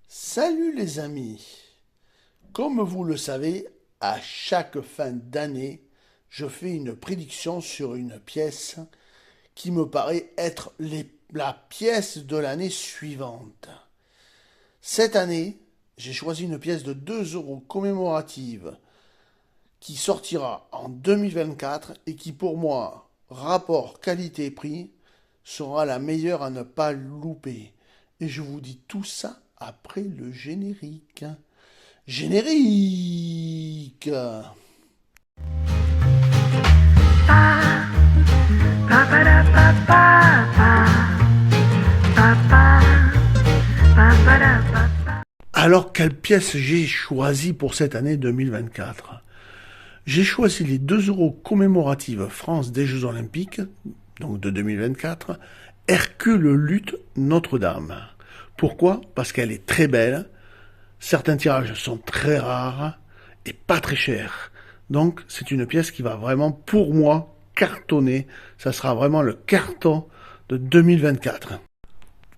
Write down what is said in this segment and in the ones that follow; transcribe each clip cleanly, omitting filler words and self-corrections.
Salut les amis! Comme vous le savez, à chaque fin d'année, je fais une prédiction sur une pièce qui me paraît être la pièce de l'année suivante. Cette année, j'ai choisi une pièce de 2 euros commémorative qui sortira en 2024 et qui pour moi, rapport qualité-prix, sera la meilleure à ne pas louper. Et je vous dis tout ça après le générique. Générique! Alors, quelle pièce j'ai choisi pour cette année 2024? J'ai choisi les 2 euros commémoratives France des Jeux Olympiques, donc de 2024, Hercule Lutte Notre-Dame. Pourquoi? Parce qu'elle est très belle, certains tirages sont très rares et pas très chers. Donc c'est une pièce qui va vraiment, pour moi, cartonner. Ça sera vraiment le carton de 2024.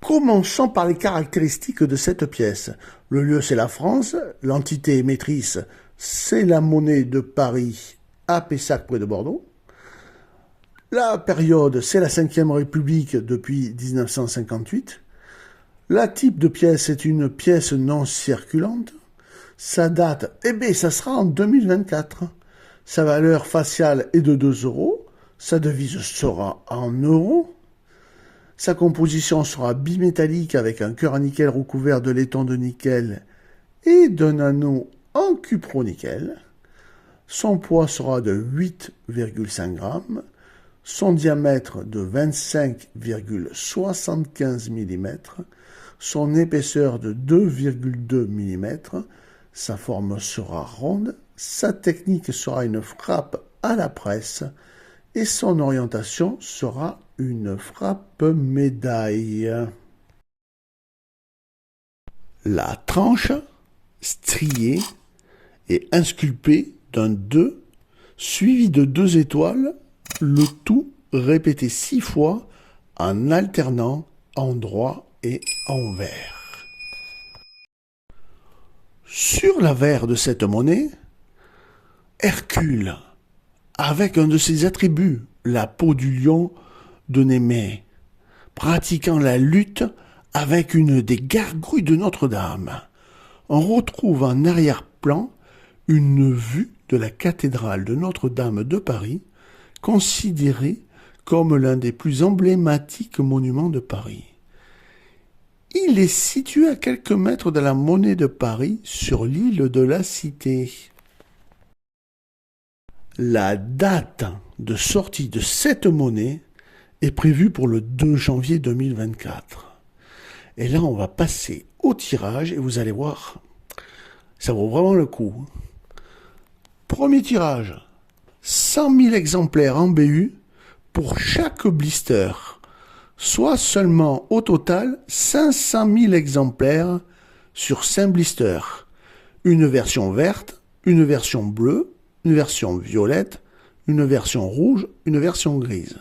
Commençons par les caractéristiques de cette pièce. Le lieu, c'est la France. L'entité émettrice, c'est la monnaie de Paris à Pessac, près de Bordeaux. La période, c'est la Ve République depuis 1958. La type de pièce est une pièce non circulante. Sa date, ça sera en 2024. Sa valeur faciale est de 2 euros. Sa devise sera en euros. Sa composition sera bimétallique avec un cœur à nickel recouvert de laiton de nickel et d'un anneau en cupronickel. Son poids sera de 8,5 grammes. Son diamètre de 25,75 mm. Son épaisseur de 2,2 mm. Sa forme sera ronde. Sa technique sera une frappe à la presse. Et son orientation sera une frappe médaille. La tranche, striée et insculpée d'un 2, suivi de 2 étoiles, le tout répété 6 fois en alternant endroit et envers. Sur l'avers de cette monnaie, Hercule, avec un de ses attributs, la peau du lion de Némée, pratiquant la lutte avec une des gargouilles de Notre-Dame. On retrouve en arrière-plan une vue de la cathédrale de Notre-Dame de Paris, considérée comme l'un des plus emblématiques monuments de Paris. Il est situé à quelques mètres de la monnaie de Paris sur l'île de la Cité. La date de sortie de cette monnaie est prévue pour le 2 janvier 2024. Et là, on va passer au tirage et vous allez voir, ça vaut vraiment le coup. Premier tirage, 100 000 exemplaires en BU pour chaque blister, soit seulement au total 500 000 exemplaires sur 5 blisters. Une version verte, une version bleue, une version violette, une version rouge, une version grise.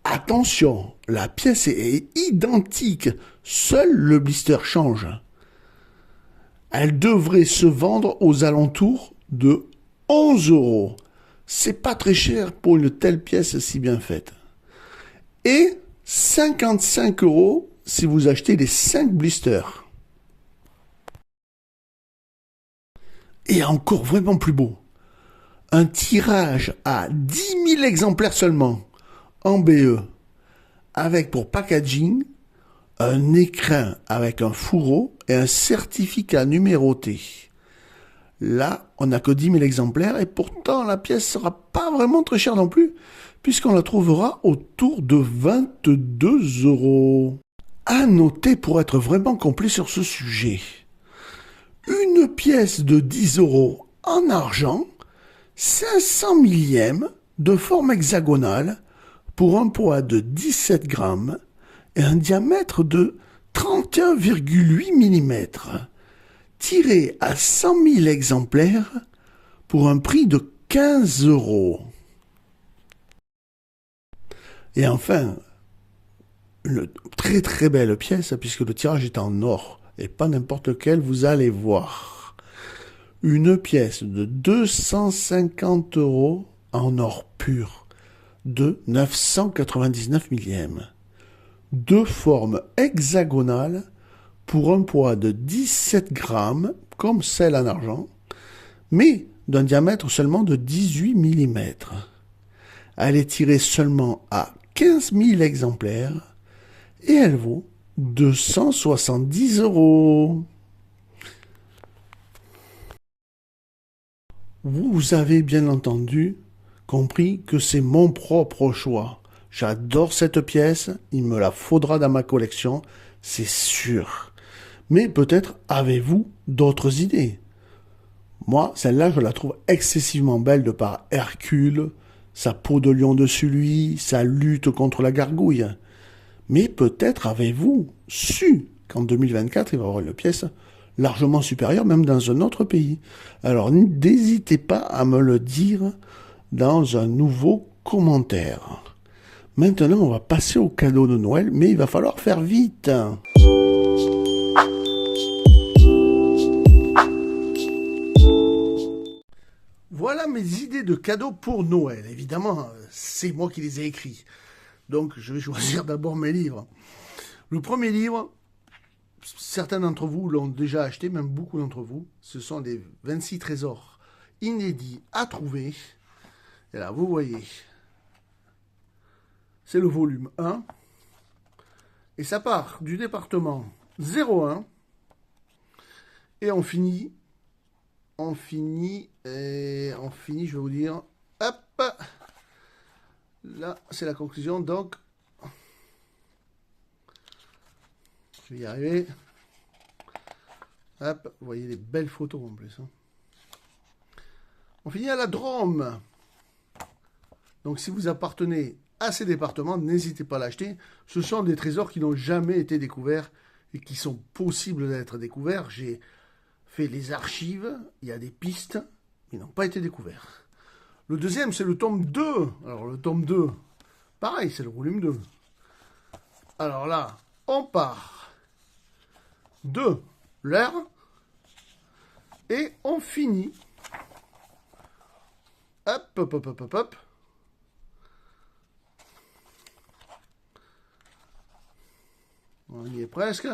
Attention, la pièce est identique, seul le blister change. Elle devrait se vendre aux alentours de 11 euros. C'est pas très cher pour une telle pièce si bien faite. Et 55 euros si vous achetez les 5 blisters. Et encore vraiment plus beau. Un tirage à 10 000 exemplaires seulement, en BE, avec pour packaging un écrin avec un fourreau et un certificat numéroté. Là, on n'a que 10 000 exemplaires et pourtant la pièce ne sera pas vraiment très chère non plus, puisqu'on la trouvera autour de 22 euros. À noter pour être vraiment complet sur ce sujet, une pièce de 10 euros en argent, 500 millièmes de forme hexagonale pour un poids de 17 grammes et un diamètre de 31,8 mm, tiré à 100 000 exemplaires pour un prix de 15 euros. Et enfin, une très très belle pièce puisque le tirage est en or et pas n'importe lequel, vous allez voir. Une pièce de 250 € en or pur, de 999 millièmes. Deux formes hexagonales pour un poids de 17 grammes, comme celle en argent, mais d'un diamètre seulement de 18 mm. Elle est tirée seulement à 15 000 exemplaires et elle vaut 270 €. Vous avez bien entendu compris que c'est mon propre choix. J'adore cette pièce, il me la faudra dans ma collection, c'est sûr. Mais peut-être avez-vous d'autres idées. Moi, celle-là, je la trouve excessivement belle de par Hercule, sa peau de lion dessus lui, sa lutte contre la gargouille. Mais peut-être avez-vous su qu'en 2024, il va y avoir une pièce largement supérieure, même dans un autre pays. Alors n'hésitez pas à me le dire dans un nouveau commentaire. Maintenant, on va passer au cadeau de Noël, mais il va falloir faire vite. Voilà mes idées de cadeaux pour Noël. Évidemment, c'est moi qui les ai écrits. Donc, je vais choisir d'abord mes livres. Le premier livre, certains d'entre vous l'ont déjà acheté, même beaucoup d'entre vous. Ce sont les 26 trésors inédits à trouver. Et là, vous voyez, c'est le volume 1. Et ça part du département 01. Et on finit, je vais vous dire, hop, là, c'est la conclusion, donc, je vais y arriver, hop, vous voyez les belles photos en plus, hein. On finit à la Drôme. Donc, si vous appartenez à ces départements, n'hésitez pas à l'acheter. Ce sont des trésors qui n'ont jamais été découverts et qui sont possibles d'être découverts. J'ai fait les archives, il y a des pistes, ils n'ont pas été découverts. Le deuxième, c'est le tome 2. Alors, le tome 2, pareil, c'est le volume 2. Alors là, on part de l'air et on finit. Hop, hop, hop, hop, hop, hop. On y est presque.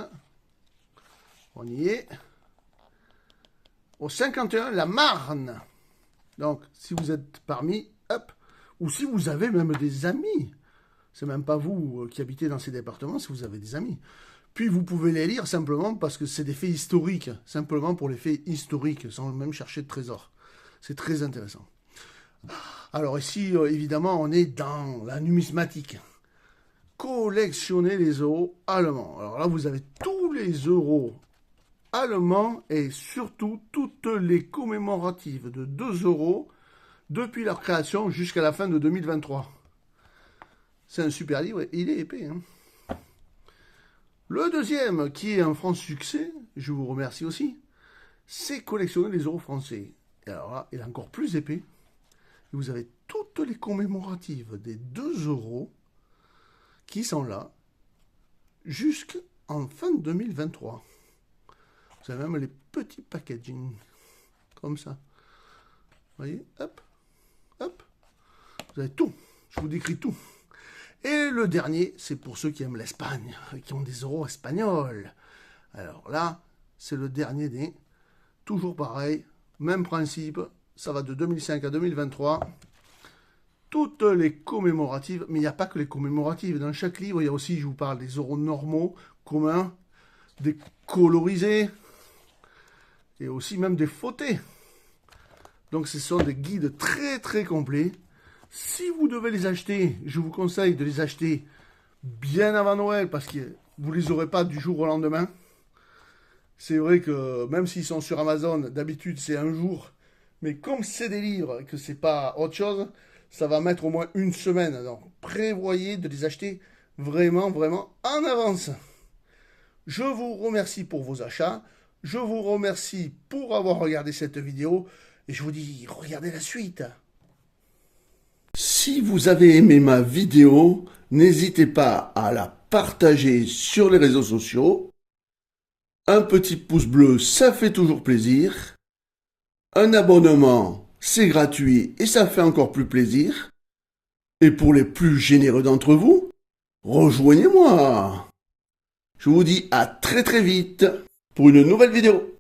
On y est. Au 51, la Marne. Donc, si vous êtes parmi, hop, ou si vous avez même des amis, c'est même pas vous qui habitez dans ces départements, si vous avez des amis. Puis vous pouvez les lire simplement parce que c'est des faits historiques, simplement pour les faits historiques, sans même chercher de trésors. C'est très intéressant. Alors ici, évidemment, on est dans la numismatique. Collectionnez les euros allemands. Alors là, vous avez tous les euros allemands et surtout toutes les commémoratives de 2 € depuis leur création jusqu'à la fin de 2023. C'est un super livre et il est épais, hein. Le deuxième, qui est un franc succès, je vous remercie aussi, c'est collectionner les euros français. Et alors là, il est encore plus épais. Vous avez toutes les commémoratives des 2 € qui sont là jusqu'en fin 2023. Vous avez même les petits packaging, comme ça. Vous voyez, hop, hop. Vous avez tout. Je vous décris tout. Et le dernier, c'est pour ceux qui aiment l'Espagne, qui ont des euros espagnols. Alors là, c'est le dernier des... Toujours pareil, même principe. Ça va de 2005 à 2023. Toutes les commémoratives, mais il n'y a pas que les commémoratives. Dans chaque livre, il y a aussi, je vous parle, des euros normaux, communs, des colorisés, et aussi même des fautés. Donc ce sont des guides très très complets. Si vous devez les acheter, je vous conseille de les acheter bien avant Noël, parce que vous ne les aurez pas du jour au lendemain. C'est vrai que même s'ils sont sur Amazon, d'habitude c'est un jour, mais comme c'est des livres et que c'est pas autre chose, ça va mettre au moins une semaine. Donc prévoyez de les acheter vraiment, vraiment en avance. Je vous remercie pour vos achats. Je vous remercie pour avoir regardé cette vidéo. Et je vous dis, regardez la suite. Si vous avez aimé ma vidéo, n'hésitez pas à la partager sur les réseaux sociaux. Un petit pouce bleu, ça fait toujours plaisir. Un abonnement, c'est gratuit et ça fait encore plus plaisir. Et pour les plus généreux d'entre vous, rejoignez-moi. Je vous dis à très très vite pour une nouvelle vidéo.